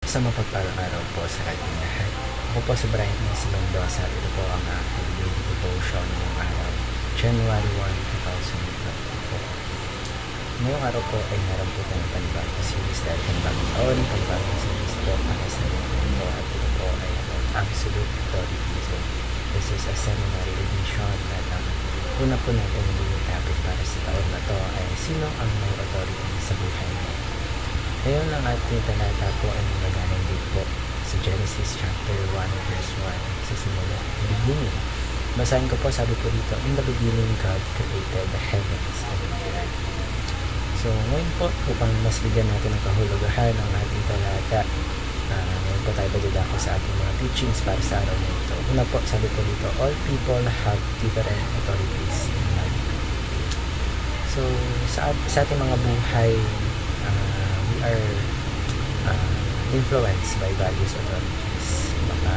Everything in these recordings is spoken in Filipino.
Isang mapagpalang araw po sa ating lahat. Ako po si Brian C. Mendoza. Ito po ang aking daily devotion ngayong araw, January 1, 2024. Ngayong araw po ay meron po tayong panibagong series dahil panibagong taon, panibagong series po para sa inyo po at ito po ay absolute authority. So, this is a seminary edition at ang una po natin yung topic para sa taon na to ay sino ang may authority sa buhay mo. Ngayon ang ating talata po ay magaling din po sa Genesis chapter 1 verse 1 sa simula, beginning. Basahin ko po, sabi po dito, in the beginning God created the heavens and the earth. So ngayon po, upang mas bigyan natin ng kahulugan ang ating talata, ngayon po tayo bagdadako sa ating mga teachings para sa araw na ito. Una po, sabi po dito, all people have different authorities in life. So sa ating mga buhay, we are influenced by various authorities, baka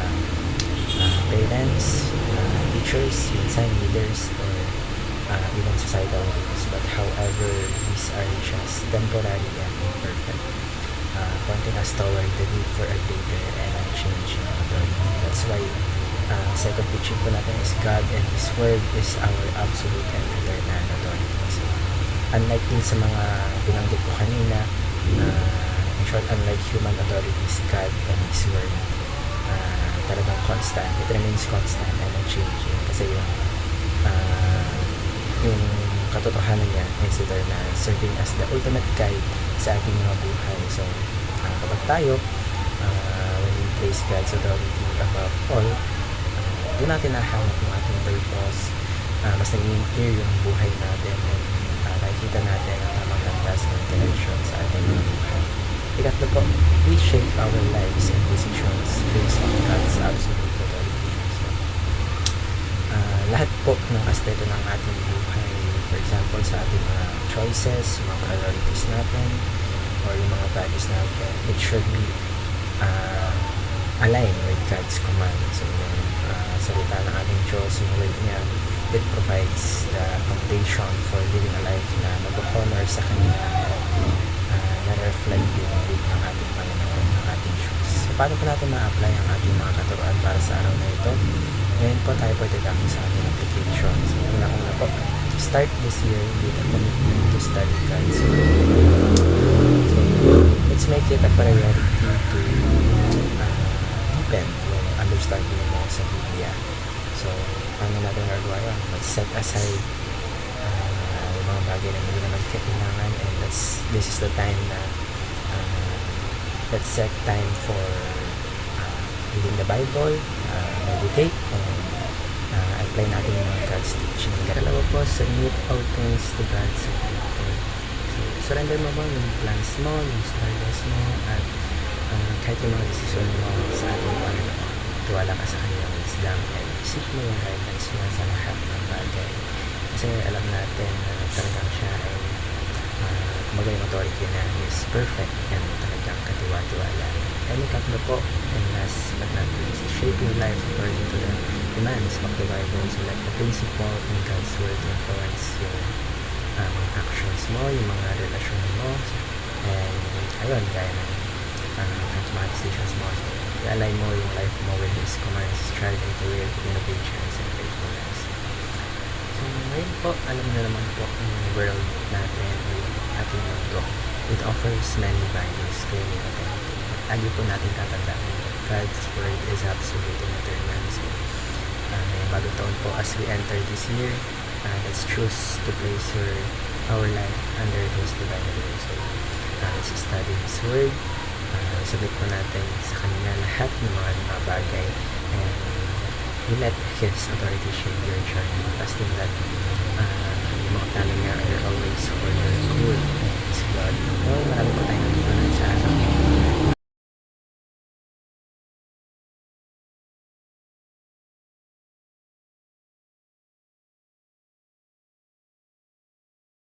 parents, teachers, minsan leaders, or even societal leaders. But however, these are just temporary and imperfect, pointing us toward the need for a greater and unchanging authority. That's why second teaching po natin is God and His Word is our absolute and eternal authority. So, unlike din sa mga binanggit ko kanina, in short, unlike human authorities, God and His Word talagang constant. It remains constant and unchanging kasi yung katotohanan niya is eternal, serving as the ultimate guide sa ating mga buhay. So, kapag tayo, when we place God's authority above all, doon natin nahanap yung ating purpose, mas naging clear yung buhay natin, and nakikita natin ang tamang landas ng direction sa ating mga buhay. Ikatlo po, we shape our lives and decisions based on God's absolute authority. So, lahat po ng aspeto ng ating buhay, for example, sa ating mga choices, mga priorities natin, or yung mga values natin, it should be aligned with God's command. So, yung salita ng ating Diyos, yung word niya, it provides the foundation for living a life na mag-honor sa Kanya, na-reflect yung will ng ating Panginoon, ng ating Diyos. So, paano po natin ma-apply ang ating mga katuruan para sa araw na ito? Ngayon po tayo po dadako sa ating application. So, una po, start this year with a commitment to study God's Word. So, let's make it a priority to deepen yung understanding mo sa Biblia. So, paano natin nagawa yun? Let's set aside yung mga bagay na hindi naman kailangan, and this is the time na let's set time for reading the Bible, meditate, and apply natin yung mga God's teaching. Dalawa po, submit all things to God's will. So, surrender mo ba yung plans mo, yung struggles mo, at kahit yung mga desisyon mo sa ating Panginoon. Tuwala ka sa kanyang wisdom and seek mo yung guidance niya sa lahat ng bagay. Kasi alam natin na talagang siya ay kumbaga yung authority na is perfect and talagang katiwa-tiwala. And ikatlo po, and last but not least, shape your life according to the demands of the Bible. So let the principle in God's Word influence yung mga actions mo, yung mga relasyon mo, and ayun, gaya ng mga decisions mo. So, i-align mo yung life mo with His commands, striving to live in obedience and faithfulness. So, ngayon po, alam na naman po yung world natin o yung ating mundo. It offers many values, clearly authority. Lagi po natin tatandaan, God's Word is absolute and eternal. So, ngayong bagong taon po, as we enter this year, let's choose to place our life under His divine will. So, let's study His Word, submit po natin sa Kanya lahat ng mga bagay, and we let His authority shape your journey, trusting that yung mga plano niya are always for your good. It's God,